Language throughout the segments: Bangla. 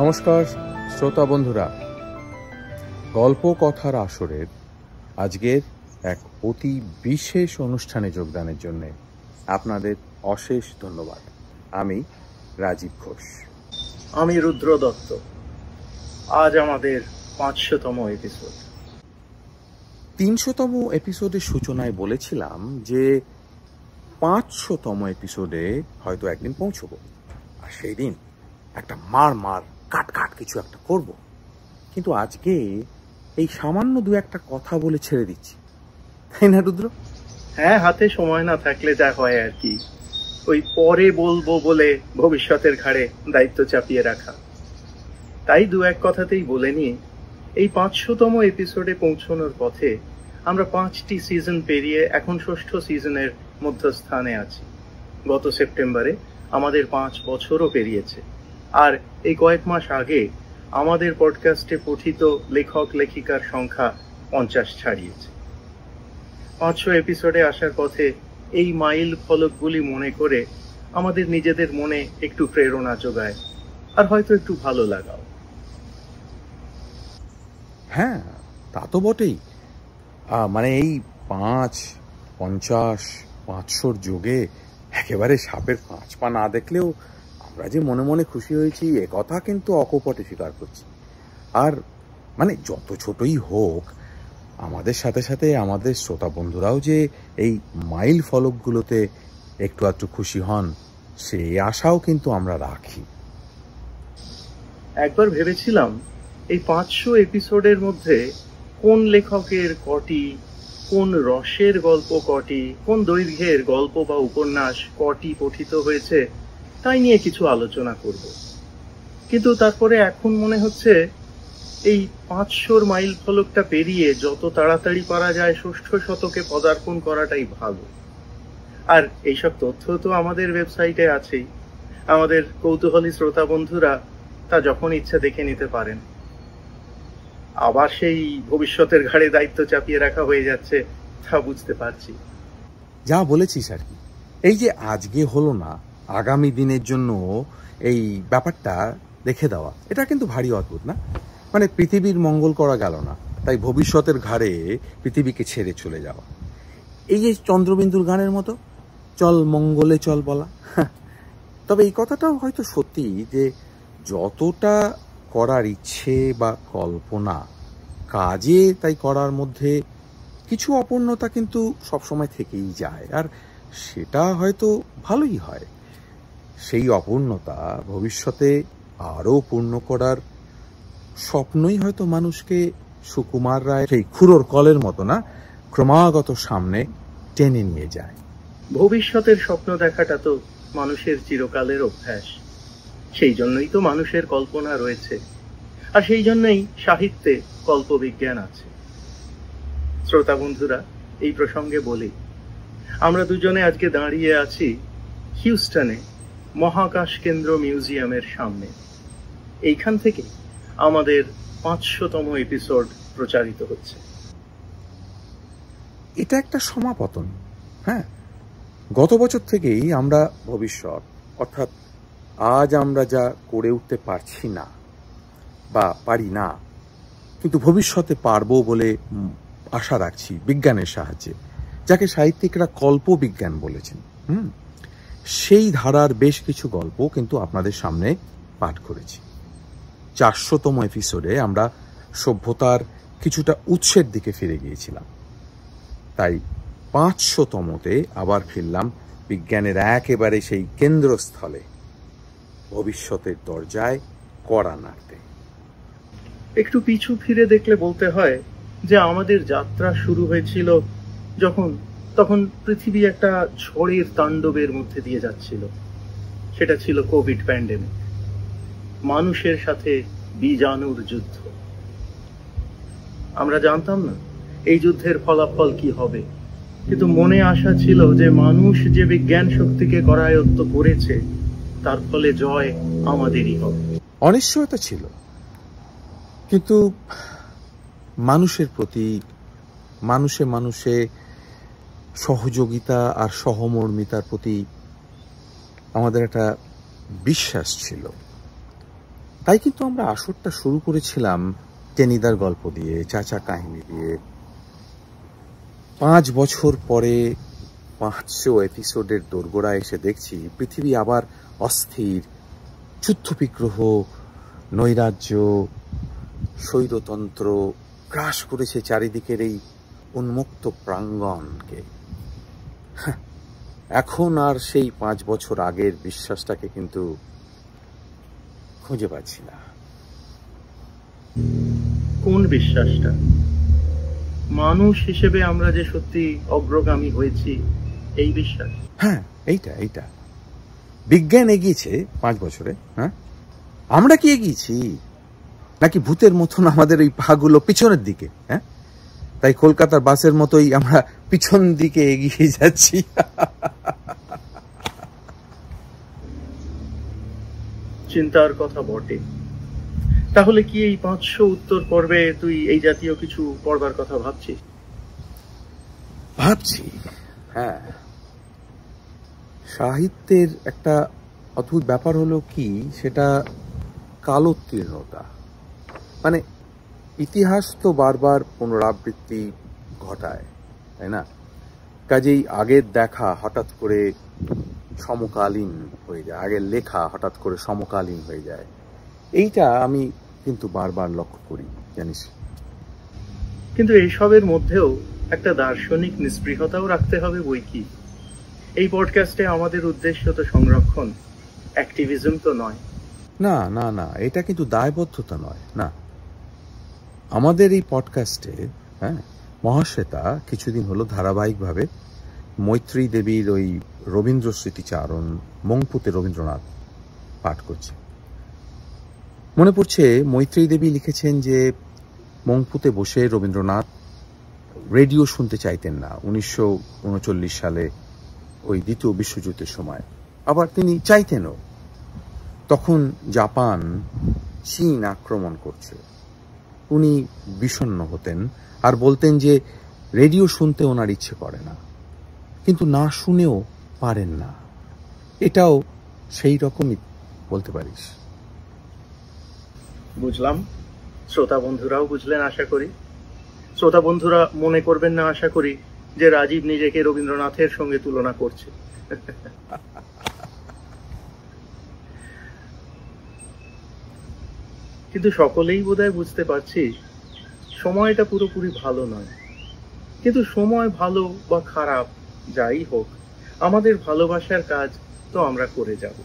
নমস্কার শ্রোতা বন্ধুরা, গল্প কথার আসরের আজকের এক অতি বিশেষ অনুষ্ঠানে যোগদানের জন্য আপনাদের অশেষ ধন্যবাদ। আমি রাজীব ঘোষ। আমি রুদ্র দত্ত। আজ আমাদের 500তম এপিসোড। 300তম এপিসোডের সূচনায় বলেছিলাম যে 500তম এপিসোডে হয়তো একদিন পৌঁছবো, আর সেই দিন একটা মার কাট কিছু একটা করব। কিন্তু আজকে এই সামান্য দু একটা কথা বলে ছেড়ে দিচ্ছি, তাই না রুদ্র? হ্যাঁ, হাতে সময় না থাকলে যা হয় আর কি, ওই পরে বলবো বলে ভবিষ্যতের ঘাড়ে দায়িত্ব চাপিয়ে রাখা। তাই দু এক কথাতেই বলে নিয়ে এই 500তম এপিসোডে পৌঁছানোর পথে আমরা 5টি সিজন পেরিয়ে এখন 6ষ্ঠ সিজনের মধ্যস্থানে আছি। গত সেপ্টেম্বরে আমাদের 5 বছরও পেরিয়েছে, আর এই কয়েক মাস আগে আমাদের পডকাস্টে পঠিত লেখক লেখিকার সংখ্যা 50 ছাড়িয়েছে। 500 এপিসোডে আসার পথে এই মাইল ফলকগুলি মনে করে আমাদের নিজেদের মনে একটু প্রেরণা যোগায়, আর হয়তো একটু ভালো লাগাও। হ্যাঁ, তা তো বটেই। মানে এই 5, 50, 500 যোগে একেবারে সাপের 5 পা না দেখলেও আমরা যে মনে মনে খুশি হয়েছি এ কথা কিন্তু অকপটে স্বীকার করছি। আর মানে যত ছোটই হোক, আমাদের সাথে সাথে আমাদের শ্রোতা বন্ধুরাও যে এই মাইল ফলকগুলোতে একটু আধটু খুশি হন, সেই আশাও কিন্তু আমরা রাখি। একবার ভেবেছিলাম এই 500 এপিসোডের মধ্যে কোন লেখকের কটি, কোন রসের গল্প কটি, কোন দৈর্ঘ্যের গল্প বা উপন্যাস কটি পঠিত হয়েছে তাই নিয়ে কিছু আলোচনা করব। কিন্তু তারপরে এখন মনে হচ্ছে এই 500 মাইল ফলকটা পেরিয়ে যত তাড়াতাড়ি পারা যায় 6ষ্ঠ শতকে পদার্পণ করাটাই ভালো। আর এইসব তথ্য তো আমাদের ওয়েবসাইটে আছেই। আমাদের কৌতূহলী শ্রোতা বন্ধুরা তা যখন ইচ্ছা দেখে নিতে পারেন। আবার সেই ভবিষ্যতের ঘাড়ে দায়িত্ব চাপিয়ে রাখা হয়ে যাচ্ছে, তা বুঝতে পারছি। যা বলেছিস আর কি, এই যে আজকে হলো না, আগামী দিনের জন্য এই ব্যাপারটা রেখে দেওয়া, এটা কিন্তু ভারী অদ্ভুত না? মানে পৃথিবীর মঙ্গল করা গেল না, তাই ভবিষ্যতের ঘাড়ে পৃথিবীকে ছেড়ে চলে যাওয়া। এই যে চন্দ্রবিন্দুর গানের মতো চল মঙ্গলে চল বলা। তবে এই কথাটাও হয়তো সত্যি যে যতটা করার ইচ্ছে বা কল্পনা, কাজে তাই করার মধ্যে কিছু অপূর্ণতা কিন্তু সবসময় থেকেই যায়, আর সেটা হয়তো ভালোই হয়। সেই অপূর্ণতা ভবিষ্যতে আরও পূর্ণ করার স্বপ্নই হয়তো মানুষকে সুকুমার রায় সেই খুরোর কলের মতো না ক্রমাগত সামনে টেনে নিয়ে যায়। ভবিষ্যতের স্বপ্ন দেখাটা তো মানুষের চিরকালের অভ্যাস। সেই জন্যই তো মানুষের কল্পনা রয়েছে, আর সেই জন্যই সাহিত্যে কল্পবিজ্ঞান আছে। শ্রোতা বন্ধুরা, এই প্রসঙ্গে বলি, আমরা দুজনে আজকে দাঁড়িয়ে আছি হিউস্টনে মহাকাশ কেন্দ্র মিউজিয়ামের সামনে। এইখান থেকে আমাদের 500তম এপিসোড প্রচারিত হচ্ছে। এটা একটা সমাপতন। হ্যাঁ, গত বছর থেকেই আমরা ভবিষ্যৎ, অর্থাৎ আজ আমরা যা করে উঠতে পারছি না বা পারি না, কিন্তু ভবিষ্যতে পারবো বলে আশা রাখছি বিজ্ঞানের সাহায্যে, যাকে সাহিত্যিকরা কল্পবিজ্ঞান বলেছেন। সেই ধারার বেশ কিছু গল্প কিন্তু আপনাদের সামনে পাঠ করেছি। 400তম এপিসোডে আমরা সভ্যতার কিছুটা উৎসের দিকে ফিরে গিয়েছিলাম, তাই 500তমতে আবার ফিরলাম বিজ্ঞানের একেবারে সেই কেন্দ্রস্থলে, ভবিষ্যতের দরজায় কড়া নাড়তে। একটু পিছু ফিরে দেখলে বলতে হয় যে আমাদের যাত্রা শুরু হয়েছিল তখন পৃথিবী একটা ঝড়ের তাণ্ডবের মধ্যে দিয়ে যাচ্ছিল। সেটা ছিল কোভিড প্যান্ডেমিক, মানুষের সাথে বীজাণুর যুদ্ধ। আমরা জানতাম না এই যুদ্ধের ফলাফল কি হবে, কিন্তু মনে আশা ছিল যে মানুষ যে বিজ্ঞান শক্তিকে করায়ত্ত করেছে তার ফলে জয় আমাদেরই হবে। অনিশ্চয়তা ছিল, কিন্তু মানুষের প্রতি মানুষে সহযোগিতা আর সহমর্মিতার প্রতি আমাদের একটা বিশ্বাস ছিল। তাই কিন্তু আমরা আসরটা শুরু করেছিলাম টেনিদার গল্প দিয়ে, চাচা কাহিনী দিয়ে। 5 বছর পরে 500 এপিসোডের দোরগোড়া এসে দেখছি পৃথিবী আবার অস্থির, যুদ্ধবিগ্রহ, নৈরাজ্য, স্বৈরতন্ত্র গ্রাস করেছে চারিদিকের এই উন্মুক্ত প্রাঙ্গণকে। এখন আর সেই 5 বছর আগের বিশ্বাসটাকে কিন্তু খুঁজে পাচ্ছি না। কোন বিশ্বাসটা? মানুষ হিসেবে আমরা যে সত্যি অগ্রগামী হয়েছি, এই বিশ্বাস? হ্যাঁ, এইটা বিজ্ঞান এগিয়েছে 5 বছরে। হ্যাঁ, আমরা কি এগিয়েছি নাকি ভূতের মতন আমাদের এই পাগুলো পিছনের দিকে? হ্যাঁ, তাই কলকাতার বাসের মতোই আমরা পিছন দিকে এগিয়ে যাচ্ছি। চিন্তার কথা বটে। তাহলে কি এই 500 উত্তর পর্বে তুই এই জাতীয় কিছু পড়বার কথা ভাবছিস? ভাবছি, হ্যাঁ। সাহিত্যের একটা অদ্ভুত ব্যাপার হলো কি, সেটা কালোত্তীর্ণতা। মানে ইতিহাস তো বারবার পুনরাবৃত্তি ঘটায়, তাই না? কাজেই আগের দেখা হঠাৎ করে সমকালীন হয়ে যায়, আগের লেখা হঠাৎ করে সমকালীন হয়ে যায়। এইটা আমি কিন্তু বারবার লক্ষ্য করি, জানিস। কিন্তু এইসবের মধ্যেও একটা দার্শনিক নিস্পৃহতাও রাখতে হবে বই কি। এই পডকাস্টে আমাদের উদ্দেশ্য তো সংরক্ষণ, অ্যাক্টিভিজম তো নয়। না না না, এটা কিন্তু দায়বদ্ধতা নয়। না, আমাদের এই পডকাস্টে, হ্যাঁ, মহাশ্বেতা কিছুদিন হলো ধারাবাহিকভাবে মৈত্রী দেবীর ওই রবীন্দ্র স্মৃতিচারণ মংপুতে রবীন্দ্রনাথ পাঠ করছে। মনে পড়ছে মৈত্রী দেবী লিখেছেন যে মংপুতে বসে রবীন্দ্রনাথ রেডিও শুনতে চাইতেন না 1939 সালে, ওই দ্বিতীয় বিশ্বযুদ্ধের সময়। আবার তিনি চাইতেনও। তখন জাপান, চীন আক্রমণ করছে। উনি বিষণ্ণ হতেন আর বলতেন যে রেডিও শুনতে ওনার ইচ্ছে করে না, কিন্তু না শুনেও পারেন না। এটাও সেই রকমই বলতে পারিস। বুঝলাম। শ্রোতা বন্ধুরাও বুঝলেন আশা করি। শ্রোতা বন্ধুরা মনে করবেন না আশা করি যে রাজীব নিজেকে রবীন্দ্রনাথের সঙ্গে তুলনা করছে। কিন্তু সকলেই বোধহয় বুঝতে পারছি সময়টা পুরোপুরি ভালো নয়। কিন্তু সময় ভালো বা খারাপ যাই হোক, আমাদের ভালোবাসার কাজ তো আমরা করে যাব।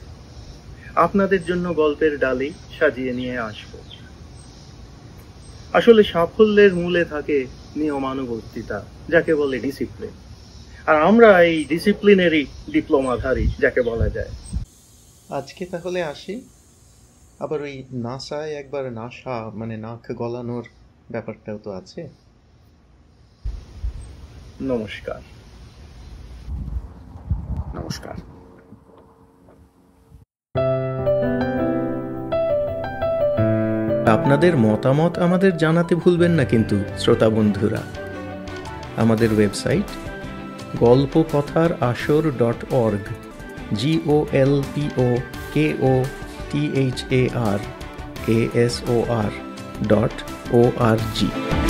আপনাদের জন্য গল্পের ডালি সাজিয়ে নিয়ে আসব। আসলে সাফল্যের মূলে থাকে নিয়মানুবর্তিতা, যাকে বলে ডিসিপ্লিন। আর আমরা এই ডিসিপ্লিনেরই ডিপ্লোমাধারী, যাকে বলা যায়। আজকে তাহলে আসি। আবার ওই নাসায় একবার নাসা মানে নাক গলানোর ব্যাপারটাও তো আছে। নমস্কার। নমস্কার। আপনাদের মতামত আমাদের জানাতে ভুলবেন না কিন্তু শ্রোতা বন্ধুরা। আমাদের ওয়েবসাইট golpokothar.org, GOLPOKOTHARASOR.org।